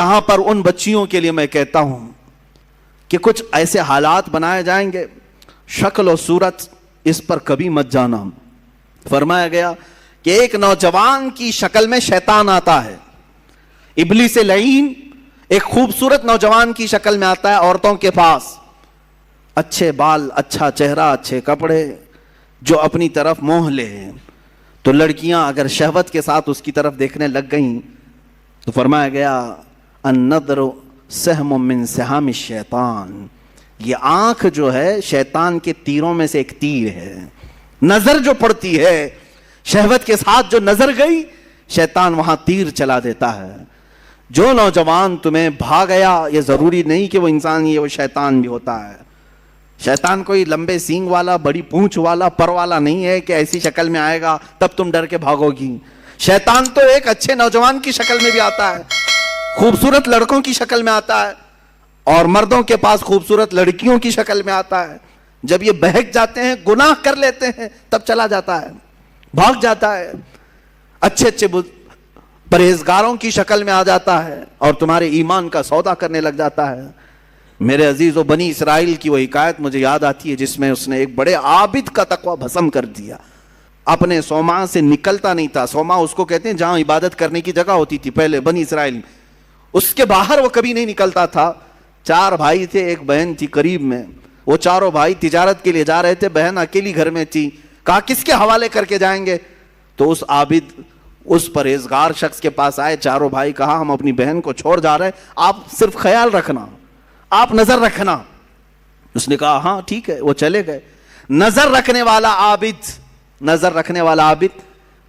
یہاں پر ان بچیوں کے لیے میں کہتا ہوں کہ کچھ ایسے حالات بنائے جائیں گے، شکل و صورت اس پر کبھی مت جانا۔ فرمایا گیا کہ ایک نوجوان کی شکل میں شیطان آتا ہے، ابلیس لعین ایک خوبصورت نوجوان کی شکل میں آتا ہے عورتوں کے پاس، اچھے بال، اچھا چہرہ، اچھے کپڑے، جو اپنی طرف موہ لے۔ تو لڑکیاں اگر شہوت کے ساتھ اس کی طرف دیکھنے لگ گئیں تو فرمایا گیا النظر سہم من سہام الشیطان، یہ آنکھ جو ہے شیطان کے تیروں میں سے ایک تیر ہے۔ نظر جو پڑتی ہے، شہوت کے ساتھ جو نظر گئی، شیطان وہاں تیر چلا دیتا ہے۔ جو نوجوان تمہیں بھا گیا، یہ ضروری نہیں کہ وہ انسان ہی ہے، وہ شیطان بھی ہوتا ہے۔ شیطان کوئی لمبے سینگ والا، بڑی پونچھ والا، پر والا نہیں ہے کہ ایسی شکل میں آئے گا تب تم ڈر کے بھاگو گی۔ شیطان تو ایک اچھے نوجوان کی شکل میں بھی آتا ہے، خوبصورت لڑکوں کی شکل میں آتا ہے، اور مردوں کے پاس خوبصورت لڑکیوں کی شکل میں آتا ہے۔ جب یہ بہک جاتے ہیں، گناہ کر لیتے ہیں، تب چلا جاتا ہے، بھاگ جاتا ہے، اچھے اچھے پرہیزگاروں کی شکل میں آ جاتا ہے اور تمہارے ایمان کا سودا کرنے لگ جاتا ہے۔ میرے عزیزو، بنی اسرائیل کی وہ حکایت مجھے یاد آتی ہے جس میں اس نے ایک بڑے عابد کا تقوی بھسم کر دیا۔ اپنے صومعہ سے نکلتا نہیں تھا۔ صومعہ اس کو کہتے ہیں جہاں عبادت کرنے کی جگہ ہوتی تھی پہلے بنی اسرائیل میں، اس کے باہر وہ کبھی نہیں نکلتا تھا۔ 4 بھائی تھے، ایک بہن تھی قریب میں، وہ چاروں بھائی تجارت کے لیے جا رہے تھے، بہن اکیلی گھر میں تھی۔ کہا کس کے حوالے کر کے جائیں گے؟ تو اس عابد، اس پرہیزگار شخص کے پاس آئے چاروں بھائی، کہا ہم اپنی بہن کو چھوڑ جا رہے ہیں، آپ صرف خیال رکھنا، آپ نظر رکھنا۔ اس نے کہا ہاں ٹھیک ہے۔ وہ چلے گئے۔ نظر رکھنے والا عابد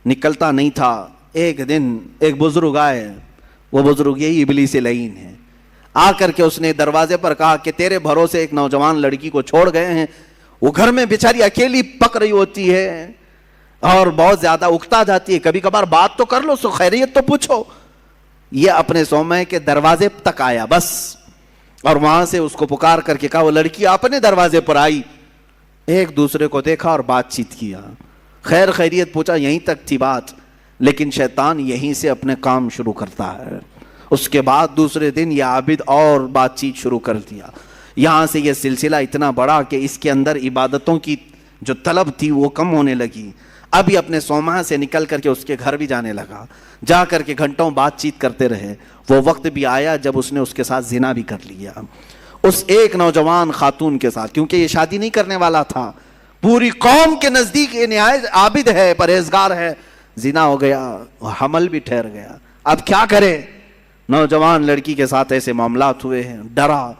نکلتا نہیں تھا۔ ایک دن ایک بزرگ آئے، وہ بزرگ یہی ابلیس لعین ہے۔ آ کر کے اس نے دروازے پر کہا کہ تیرے بھروسے ایک نوجوان لڑکی کو چھوڑ گئے ہیں، وہ گھر میں بیچاری اکیلی پک رہی ہوتی ہے اور بہت زیادہ اکتا جاتی ہے، کبھی کبھار بات تو کر لو، سو خیریت تو پوچھو۔ یہ اپنے صومعے کے دروازے تک آیا بس، اور وہاں سے اس کو پکار کر کے کہا، وہ لڑکی اپنے دروازے پر آئی، ایک دوسرے کو دیکھا اور بات چیت کیا، خیر خیریت پوچھا، یہیں تک تھی بات۔ لیکن شیطان یہیں سے اپنے کام شروع کرتا ہے۔ اس کے بعد دوسرے دن یہ عابد اور بات چیت شروع کر دیا۔ یہاں سے یہ سلسلہ اتنا بڑا کہ اس کے اندر عبادتوں کی جو طلب تھی وہ کم ہونے لگی۔ اب یہ اپنے صومعہ سے نکل کر کے اس کے گھر بھی جانے لگا، جا کر کے گھنٹوں بات چیت کرتے رہے۔ وہ وقت بھی آیا جب اس نے اس کے ساتھ زنا بھی کر لیا، اس ایک نوجوان خاتون کے ساتھ، کیونکہ یہ شادی نہیں کرنے والا تھا، پوری قوم کے نزدیک یہ نہایت عابد ہے، پرہیزگار ہے۔ زنا ہو گیا، حمل بھی ٹھہر گیا۔ اب کیا کرے؟ نوجوان لڑکی کے ساتھ ایسے معاملات ہوئے ہیں، ڈرا۔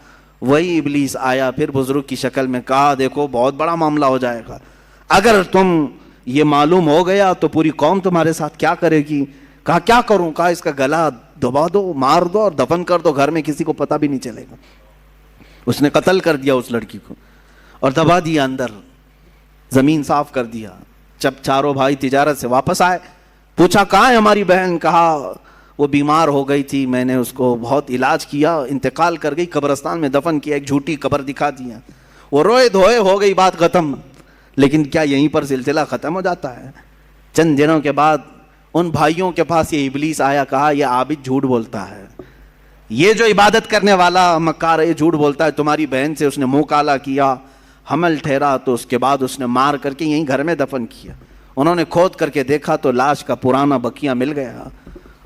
وہی ابلیس آیا پھر بزرگ کی شکل میں، کہا دیکھو بہت بڑا معاملہ ہو جائے گا، اگر تم یہ معلوم ہو گیا تو پوری قوم تمہارے ساتھ کیا کرے گی؟ کہا کیا کروں؟ کہا اس کا گلا دبا دو، مار دو اور دفن کر دو، گھر میں کسی کو پتہ بھی نہیں چلے گا۔ اس نے قتل کر دیا اس لڑکی کو اور دبا دیا اندر، زمین صاف کر دیا۔ جب چاروں بھائی تجارت سے واپس آئے، پوچھا کہاں ہے ہماری بہن؟ کہا وہ بیمار ہو گئی تھی، میں نے اس کو بہت علاج کیا، انتقال کر گئی، قبرستان میں دفن کیا، ایک جھوٹی قبر دکھا دیا۔ وہ روئے دھوئے، ہو گئی بات ختم۔ لیکن کیا یہیں پر سلسلہ ختم ہو جاتا ہے؟ چند دنوں کے بعد ان بھائیوں کے پاس یہ ابلیس آیا، کہا یہ عابد جھوٹ بولتا ہے، یہ جو عبادت کرنے والا مکار ہے یہ جھوٹ بولتا ہے، تمہاری بہن سے اس نے منہ کالا کیا، حمل ٹھہرا تو اس کے بعد اس نے مار کر کے یہیں گھر میں دفن کیا۔ انہوں نے کھود کر کے دیکھا تو لاش کا پرانا بقیہ مل گیا۔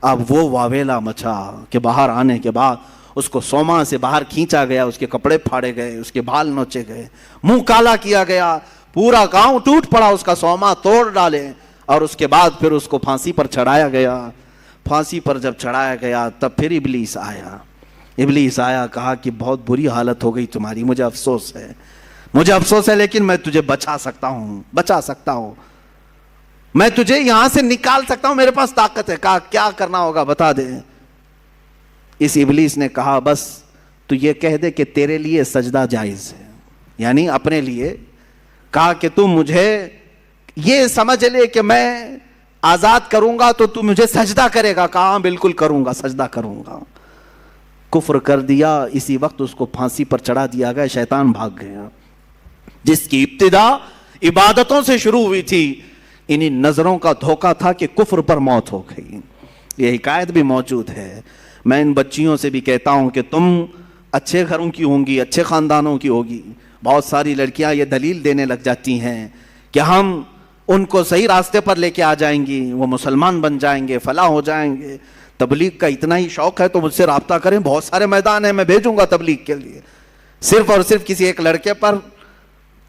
اب وہ واویلا مچا کہ باہر آنے کے بعد اس کو صومعہ سے باہر کھینچا گیا، اس کے کپڑے پھاڑے گئے، اس کے بال نوچے گئے، منہ کالا کیا گیا، پورا گاؤں ٹوٹ پڑا، اس کا صومعہ توڑ ڈالے، اور اس کے بعد پھر اس کو پھانسی پر چڑھایا گیا۔ پھانسی پر جب چڑھایا گیا تب پھر ابلیس آیا، کہا کہ بہت بری حالت ہو گئی تمہاری، مجھے افسوس ہے لیکن میں تجھے بچا سکتا ہوں، میں تجھے یہاں سے نکال سکتا ہوں، میرے پاس طاقت ہے۔ کہا کیا کرنا ہوگا بتا دے۔ اس ابلیس نے کہا بس تو یہ کہہ دے کہ تیرے لیے سجدہ جائز ہے، یعنی اپنے لیے کہا کہ تم مجھے یہ سمجھ لے کہ میں آزاد کروں گا تو تم مجھے سجدہ کرے گا۔ کہا بالکل کروں گا، سجدہ کروں گا۔ کفر کر دیا، اسی وقت اس کو پھانسی پر چڑھا دیا گیا، شیطان بھاگ گیا۔ جس کی ابتدا عبادتوں سے شروع ہوئی تھی، انہی نظروں کا دھوکہ تھا کہ کفر پر موت ہو گئی۔ یہ حکایت بھی موجود ہے. میں ان بچیوں سے بھی کہتا ہوں کہ تم اچھے گھروں کی ہوں گی, اچھے خاندانوں کی ہوگی. بہت ساری لڑکیاں یہ دلیل دینے لگ جاتی ہیں کہ ہم ان کو صحیح راستے پر لے کے آ جائیں گی, وہ مسلمان بن جائیں گے, فلاح ہو جائیں گے. تبلیغ کا اتنا ہی شوق ہے تو مجھ سے رابطہ کریں, بہت سارے میدان ہیں, میں بھیجوں گا تبلیغ کے لیے. صرف اور صرف کسی ایک لڑکے پر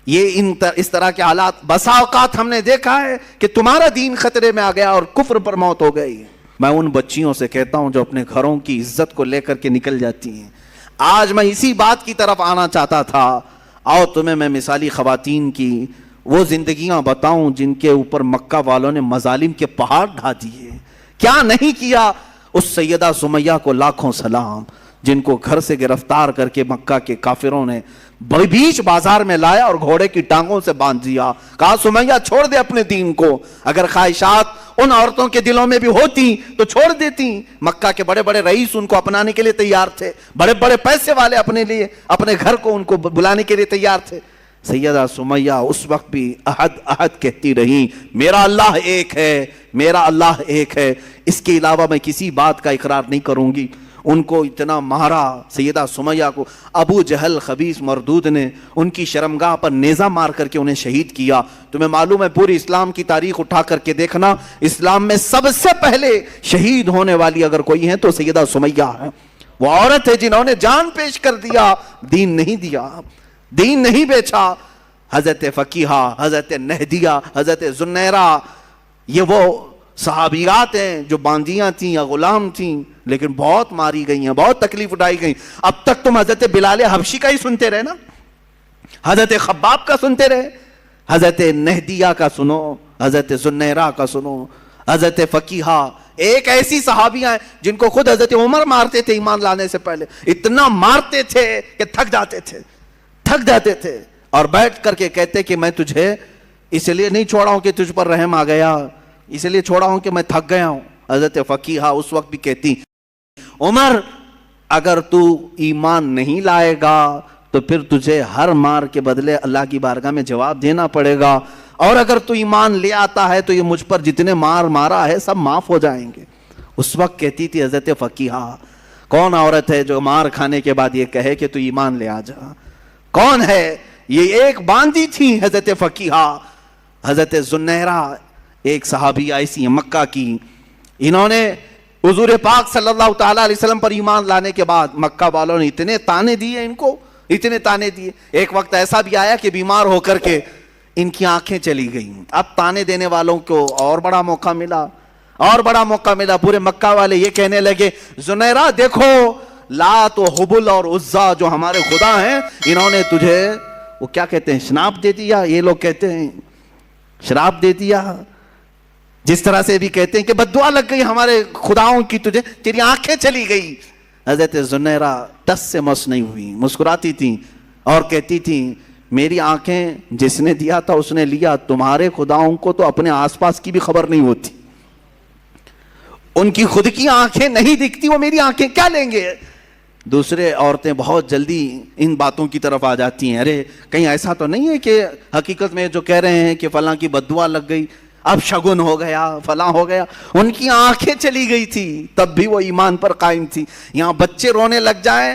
یہ اس طرح کے حالات, بسا اوقات ہم نے دیکھا ہے کہ تمہارا دین خطرے میں آ گیا اور کفر پر موت ہو گئی. میں ان بچیوں سے کہتا ہوں جو اپنے گھروں کی عزت کو لے کر کے نکل جاتی ہیں. آج میں اسی بات کی طرف آنا چاہتا تھا. آؤ تمہیں میں مثالی خواتین کی وہ زندگیاں بتاؤں جن کے اوپر مکہ والوں نے مظالم کے پہاڑ ڈھا دیے. کیا نہیں کیا. اس سیدہ سمیہ کو لاکھوں سلام, جن کو گھر سے گرفتار کر کے مکہ کے کافروں نے بیچ بازار میں لایا اور گھوڑے کی ٹانگوں سے باندھ دیا. کہا سمیہ چھوڑ دے اپنے دین کو. اگر خواہشات ان عورتوں کے دلوں میں بھی ہوتی تو چھوڑ دیتی. مکہ کے بڑے بڑے رئیس ان کو اپنانے کے لیے تیار تھے, بڑے بڑے پیسے والے اپنے لیے اپنے گھر کو ان کو بلانے کے لیے تیار تھے. سیدہ سمیہ اس وقت بھی احد احد کہتی رہی, میرا اللہ ایک ہے, میرا اللہ ایک ہے, اس کے علاوہ میں کسی بات کا اقرار نہیں کروں گی. ان کو اتنا مارا سیدہ سمیہ کو. ابو جہل خبیث مردود نے ان کی شرمگاہ پر نیزہ مار کر کے انہیں شہید کیا. تمہیں معلوم ہے پوری اسلام کی تاریخ اٹھا کر کے دیکھنا, اسلام میں سب سے پہلے شہید ہونے والی اگر کوئی ہے تو سیدہ سمیہ ہے. وہ عورت ہے جنہوں نے جان پیش کر دیا, دین نہیں دیا, دین نہیں بیچا. حضرت فقیہہ, حضرت نہدیہ, حضرت زنیرہ, یہ وہ صحابیات ہیں جو باندیاں تھیں یا غلام تھیں, لیکن بہت ماری گئی ہیں, بہت تکلیف اٹھائی گئی. اب تک تم حضرت بلال حبشی کا ہی سنتے رہے نا, حضرت خباب کا سنتے رہے, حضرت نہدیہ کا سنو, حضرت زنیرہ کا سنو, حضرت فقیہہ. ایک ایسی صحابیاں ہیں جن کو خود حضرت عمر مارتے تھے ایمان لانے سے پہلے, اتنا مارتے تھے کہ تھک جاتے تھے اور بیٹھ کر کے کہتے کہ میں تجھے اس لیے نہیں چھوڑا ہوں کہ تجھ پر رحم آ گیا, اس لیے چھوڑا ہوں کہ میں تھک گیا ہوں. حضرت فقیہہ اس وقت بھی کہتی, عمر اگر تو ایمان نہیں لائے گا تو پھر تجھے ہر مار کے بدلے اللہ کی بارگاہ میں جواب دینا پڑے گا, اور اگر تو ایمان لے آتا ہے تو یہ مجھ پر جتنے مار مارا ہے سب معاف ہو جائیں گے. اس وقت کہتی تھی حضرت فقیہہ, کون عورت ہے جو مار کھانے کے بعد یہ کہے کہ تو ایمان لے آ جا, کون ہے؟ یہ ایک باندی تھی حضرت فقیہہ. حضرت زنیرہ ایک صحابی ایسی ہیں مکہ کی, انہوں نے حضور پاک صلی اللہ تعالیٰ علیہ وسلم پر ایمان لانے کے بعد مکہ والوں نے اتنے تانے دیے ان کو, اتنے تانے دیے. ایک وقت ایسا بھی آیا کہ بیمار ہو کر کے ان کی آنکھیں چلی گئیں. اب تانے دینے والوں کو اور بڑا موقع ملا, پورے مکہ والے یہ کہنے لگے, زنیرہ دیکھو لات و حبل اور عزا جو ہمارے خدا ہیں, انہوں نے تجھے وہ کیا کہتے ہیں شناپ دے دیا, یہ لوگ کہتے ہیں شراب دے دیا, جس طرح سے بھی کہتے ہیں کہ بددعا لگ گئی ہمارے خداؤں کی تجھے, تیری آنکھیں چلی گئی. حضرت زنیرہ ٹس سے مس نہیں ہوئی, مسکراتی تھیں اور کہتی تھیں میری آنکھیں جس نے دیا تھا اس نے لیا, تمہارے خداؤں کو تو اپنے آس پاس کی بھی خبر نہیں ہوتی, ان کی خود کی آنکھیں نہیں دکھتی, وہ میری آنکھیں کیا لیں گے. دوسرے عورتیں بہت جلدی ان باتوں کی طرف آ جاتی ہیں, ارے کہیں ایسا تو نہیں ہے کہ حقیقت میں جو کہہ رہے ہیں کہ فلاں کی بددعا لگ گئی, اب شگن ہو گیا, فلاں ہو گیا. ان کی آنکھیں چلی گئی تھی تب بھی وہ ایمان پر قائم تھی. یہاں بچے رونے لگ جائیں,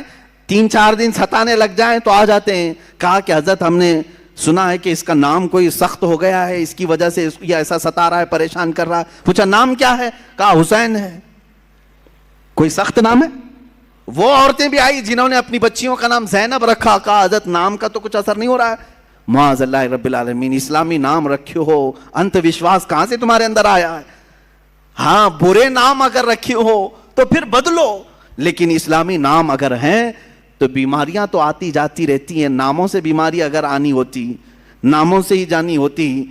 3-4 دن ستانے لگ جائیں تو آ جاتے ہیں. کہا کہ حضرت ہم نے سنا ہے کہ اس کا نام کوئی سخت ہو گیا ہے, اس کی وجہ سے یہ ایسا ستا رہا ہے, پریشان کر رہا ہے. پوچھا نام کیا ہے؟ کہا حسین ہے. کوئی سخت نام ہے؟ وہ عورتیں بھی آئی جنہوں نے اپنی بچیوں کا نام زینب رکھا. کہا حضرت نام کا تو کچھ اثر نہیں ہو رہا ہے. معاذ اللہ رب العالمین, اسلامی نام رکھے ہو, انت وشواس کہاں سے تمہارے اندر آیا ہے؟ ہاں برے نام اگر رکھے ہو تو پھر بدلو, لیکن اسلامی نام اگر ہیں تو بیماریاں تو آتی جاتی رہتی ہیں. ناموں سے بیماری اگر آنی ہوتی, ناموں سے ہی جانی ہوتی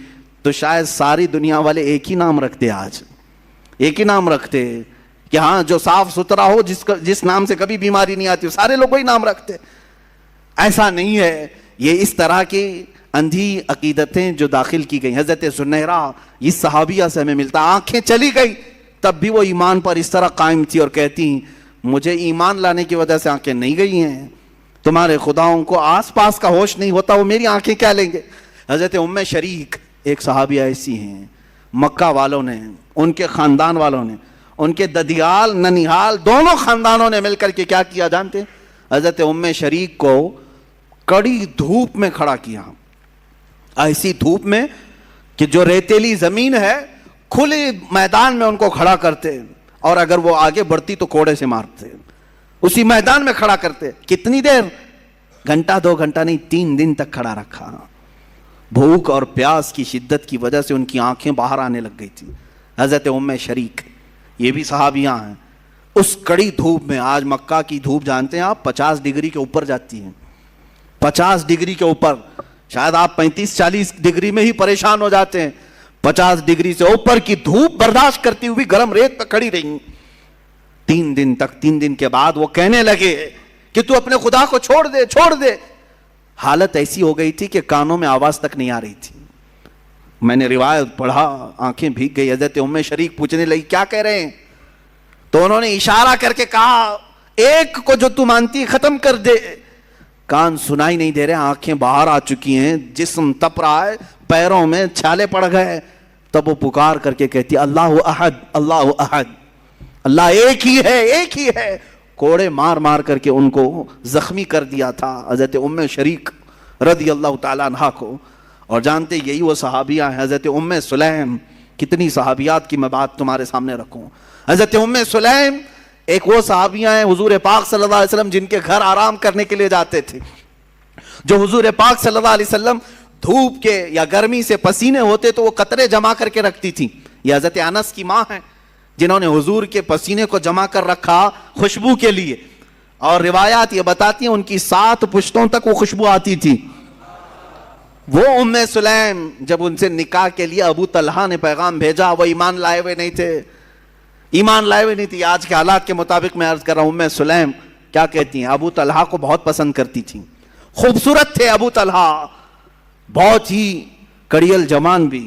تو شاید ساری دنیا والے ایک ہی نام رکھتے, آج ایک ہی نام رکھتے کہ ہاں جو صاف ستھرا ہو, جس نام سے کبھی بیماری نہیں آتی, سارے لوگ وہی نام رکھتے. ایسا نہیں ہے. یہ اس طرح کی اندھی عقیدتیں جو داخل کی گئی. حضرت زنیرہ اس صحابیہ سے ہمیں ملتا, آنکھیں چلی گئی تب بھی وہ ایمان پر اس طرح قائم تھی اور کہتی مجھے ایمان لانے کی وجہ سے آنکھیں نہیں گئی ہیں, تمہارے خداؤں کو آس پاس کا ہوش نہیں ہوتا, وہ میری آنکھیں کیا لیں گے. حضرت ام شریک ایک صحابیہ ایسی ہیں, مکہ والوں نے, ان کے خاندان والوں نے ان کے ددیال ننیحال دونوں خاندانوں نے مل کر کے کیا کیا جانتے؟ حضرت ام شریک کو کڑی دھوپ میں کھڑا کیا، ایسی دھوپ میں کہ جو ریتیلی زمین ہے کھلے میدان میں ان کو کھڑا کرتے، اور اگر وہ آگے بڑھتی تو کوڑے سے مارتے، اسی میدان میں کھڑا کرتے۔ کتنی دیر؟ گھنٹہ 2 گھنٹہ نہیں، 3 دن تک کھڑا رکھا۔ بھوک اور پیاس کی شدت کی وجہ سے ان کی آنکھیں باہر آنے لگ گئی تھی۔ حضرت ام شریک، یہ بھی صحابیاں ہیں، اس کڑی دھوپ میں، آج مکہ کی دھوپ جانتے ہیں آپ 50 ڈگری کے اوپر جاتی ہے، 50 ڈگری کے اوپر، شاید آپ 35-40 ڈگری میں ہی پریشان ہو جاتے ہیں، 50 ڈگری سے اوپر کی دھوپ برداشت کرتی ہوئی گرم ریت پہ کھڑی رہی 3 دن تک۔ 3 دن کے بعد وہ کہنے لگے کہ تو اپنے خدا کو چھوڑ دے، چھوڑ دے۔ حالت ایسی ہو گئی تھی کہ کانوں میں آواز تک نہیں آ رہی تھی۔ میں نے روایت پڑھا، آنکھیں بھیگ گئی۔ حضرت ام شریک پوچھنے لگی کیا کہہ رہے ہیں؟ تو انہوں نے اشارہ کر کے کہا ایک کو جو تو مانتی ختم کر دے۔ کان سنائی نہیں دے رہے، آنکھیں باہر آ چکی ہیں، جسم تپ رہا ہے، پیروں میں چھالے پڑ گئے۔ تب وہ پکار کر کے کہتی اللہ احد، اللہ احد، اللہ ایک ہی ہے، ایک ہی ہے۔ کوڑے مار مار کر کے ان کو زخمی کر دیا تھا حضرت ام شریک رضی اللہ تعالیٰ عنہ کو۔ اور جانتے یہی وہ صحابیہ ہیں، حضرت ام سلیم۔ کتنی صحابیات کی میں بات تمہارے سامنے رکھوں۔ حضرت ام سلیم ایک وہ صحابیہ ہیں حضور پاک صلی اللہ علیہ وسلم جن کے گھر آرام کرنے کے لیے جاتے تھے، جو حضور پاک صلی اللہ علیہ وسلم دھوپ کے یا گرمی سے پسینے ہوتے تو وہ قطرے جمع کر کے رکھتی تھی۔ یہ حضرت انس کی ماں ہیں جنہوں نے حضور کے پسینے کو جمع کر رکھا خوشبو کے لیے، اور روایات یہ بتاتی ہیں ان کی 7 پشتوں تک وہ خوشبو آتی تھی۔ وہ ام سلیم جب ان سے نکاح کے لیے ابو طلحہ نے پیغام بھیجا، وہ ایمان لائے ہوئے نہیں تھے، ایمان لائے ہوئے نہیں تھی۔ آج کے حالات کے مطابق میں عرض کر رہا ہوں، ام سلیم کیا کہتی ہیں؟ ابو طلحہ کو بہت پسند کرتی تھی، خوبصورت تھے ابو طلحہ، بہت ہی کڑیل جوان بھی،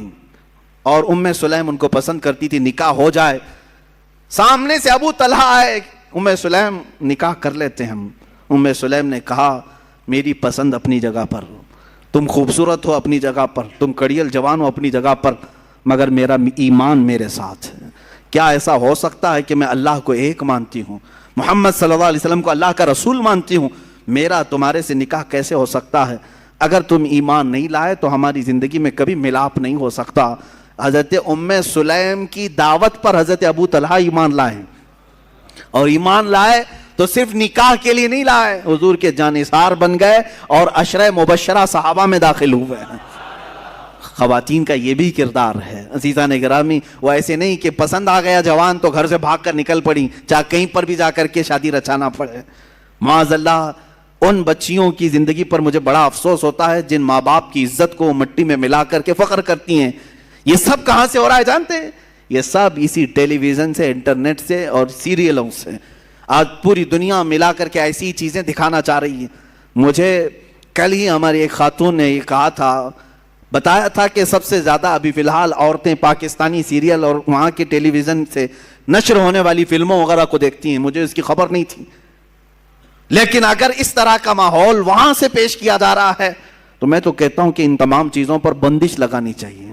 اور ام سلیم ان کو پسند کرتی تھی۔ نکاح ہو جائے، سامنے سے ابو طلحہ آئے، ام سلیم نکاح کر لیتے ہم۔ ام سلیم نے کہا میری پسند اپنی جگہ پر، تم خوبصورت ہو اپنی جگہ پر، تم کڑیل جوان ہو اپنی جگہ پر، مگر میرا ایمان میرے ساتھ ہے۔ کیا ایسا ہو سکتا ہے کہ میں اللہ کو ایک مانتی ہوں، محمد صلی اللہ علیہ وسلم کو اللہ کا رسول مانتی ہوں، میرا تمہارے سے نکاح کیسے ہو سکتا ہے؟ اگر تم ایمان نہیں لائے تو ہماری زندگی میں کبھی ملاپ نہیں ہو سکتا۔ حضرت ام سلیم کی دعوت پر حضرت ابو طلحہ ایمان لائے، اور ایمان لائے تو صرف نکاح کے لیے نہیں لائے، حضور کے جانثار بن گئے اور عشرہ مبشرہ صحابہ میں داخل ہوئے۔ خواتین کا یہ بھی کردار ہے عزیزان گرامی، وہ ایسے نہیں کہ پسند آ گیا جوان تو گھر سے بھاگ کر نکل پڑی، چاہے کہیں پر بھی جا کر کے شادی رچانا پڑے۔ معاذ اللہ، ان بچیوں کی زندگی پر مجھے بڑا افسوس ہوتا ہے جن ماں باپ کی عزت کو مٹی میں ملا کر کے فخر کرتی ہیں۔ یہ سب کہاں سے ہو رہا ہے جانتے ہیں؟ یہ سب اسی ٹیلی ویژن سے، انٹرنیٹ سے اور سیریلوں سے۔ آج پوری دنیا ملا کر کے ایسی چیزیں دکھانا چاہ رہی ہے۔ مجھے کل ہی ہماری ایک خاتون نے یہ کہا تھا، بتایا تھا کہ سب سے زیادہ ابھی فی الحال عورتیں پاکستانی سیریل اور وہاں کے ٹیلی ویژن سے نشر ہونے والی فلموں وغیرہ کو دیکھتی ہیں۔ مجھے اس کی خبر نہیں تھی، لیکن اگر اس طرح کا ماحول وہاں سے پیش کیا جا رہا ہے تو میں تو کہتا ہوں کہ ان تمام چیزوں پر بندش لگانی چاہیے،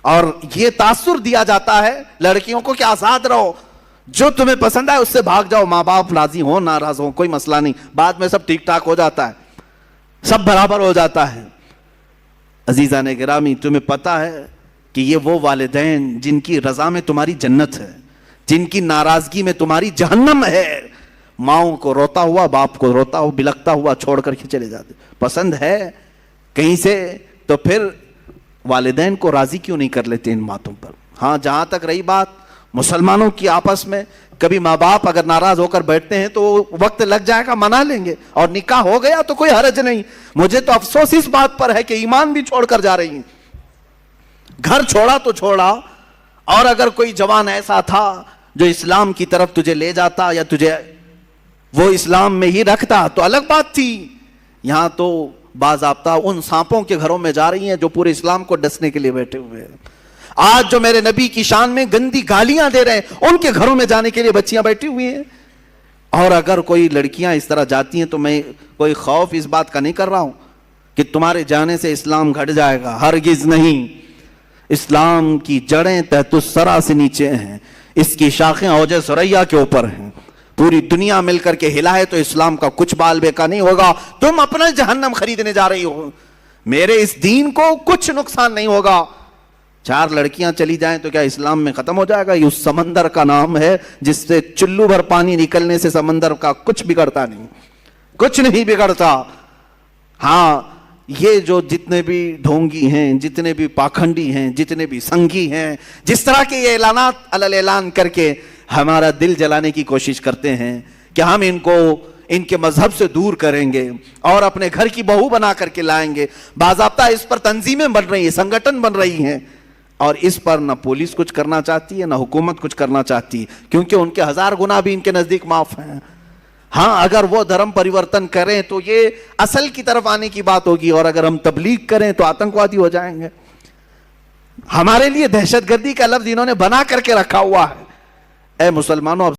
اور یہ تاثر دیا جاتا ہے لڑکیوں کو کہ آزاد رہو، جو تمہیں پسند ہے اس سے بھاگ جاؤ، ماں باپ راضی ہوں ناراض ہوں کوئی مسئلہ نہیں، بعد میں سب ٹھیک ٹھاک ہو جاتا ہے، سب برابر ہو جاتا ہے۔ عزیزان گرامی، تمہیں پتہ ہے کہ یہ وہ والدین جن کی رضا میں تمہاری جنت ہے، جن کی ناراضگی میں تمہاری جہنم ہے، ماؤں کو روتا ہوا، باپ کو روتا ہوا بلکتا ہوا چھوڑ کر کے چلے جاتے۔ پسند ہے کہیں سے تو پھر والدین کو راضی کیوں نہیں کر لیتے ان باتوں پر؟ ہاں، جہاں تک رہی بات مسلمانوں کی آپس میں، کبھی ماں باپ اگر ناراض ہو کر بیٹھتے ہیں تو وقت لگ جائے گا، منا لیں گے، اور نکاح ہو گیا تو کوئی حرج نہیں۔ مجھے تو افسوس اس بات پر ہے کہ ایمان بھی چھوڑ کر جا رہی ہیں۔ گھر چھوڑا تو چھوڑا، اور اگر کوئی جوان ایسا تھا جو اسلام کی طرف تجھے لے جاتا یا تجھے وہ اسلام میں ہی رکھتا تو الگ بات تھی۔ یہاں تو باضابطہ ان سانپوں کے گھروں میں جا رہی ہیں جو پورے اسلام کو ڈسنے کے لیے بیٹھے ہوئے ہیں۔ آج جو میرے نبی کی شان میں گندی گالیاں دے رہے ہیں ان کے گھروں میں جانے کے لیے بچیاں بیٹھی ہوئی ہیں۔ اور اگر کوئی لڑکیاں اس طرح جاتی ہیں تو میں کوئی خوف اس بات کا نہیں کر رہا ہوں کہ تمہارے جانے سے اسلام گھٹ جائے گا، ہرگز نہیں۔ اسلام کی جڑیں تحت الثری سے نیچے ہیں، اس کی شاخیں اوج ثریا کے اوپر ہیں. پوری دنیا مل کر کے ہلائے تو اسلام کا کچھ بال بیکا نہیں ہوگا. تم اپنا جہنم خریدنے جا رہی ہو, میرے اس دین کو کچھ نقصان نہیں ہوگا. 4 لڑکیاں چلی جائیں تو کیا اسلام میں ختم ہو جائے گا؟ یہ اس سمندر کا نام ہے جس سے چلو بھر پانی نکلنے سے سمندر کا کچھ بگڑتا نہیں, کچھ نہیں بگڑتا. ہاں, یہ جو جتنے بھی ڈھونگی ہیں, جتنے بھی پاکھنڈی ہیں, جتنے بھی سنگھی ہیں, جس طرح کے یہ اعلانات علل اعلان کر کے ہمارا دل جلانے کی کوشش کرتے ہیں کہ ہم ان کو ان کے مذہب سے دور کریں گے اور اپنے گھر کی بہو بنا کر کے لائیں گے. باضابطہ اس پر تنظیمیں بن رہی ہیں, سنگٹن بن رہی ہیں, اور اس پر نہ پولیس کچھ کرنا چاہتی ہے نہ حکومت کچھ کرنا چاہتی, کیونکہ ان کے 1000 گنا بھی ان کے نزدیک معاف ہیں. ہاں, اگر وہ دھرم پریورتن کریں تو یہ اصل کی طرف آنے کی بات ہوگی, اور اگر ہم تبلیغ کریں تو آتنکوادی ہو جائیں گے. ہمارے لیے دہشت گردی کا لفظ انہوں نے بنا کر کے رکھا ہوا ہے. اے مسلمانوں,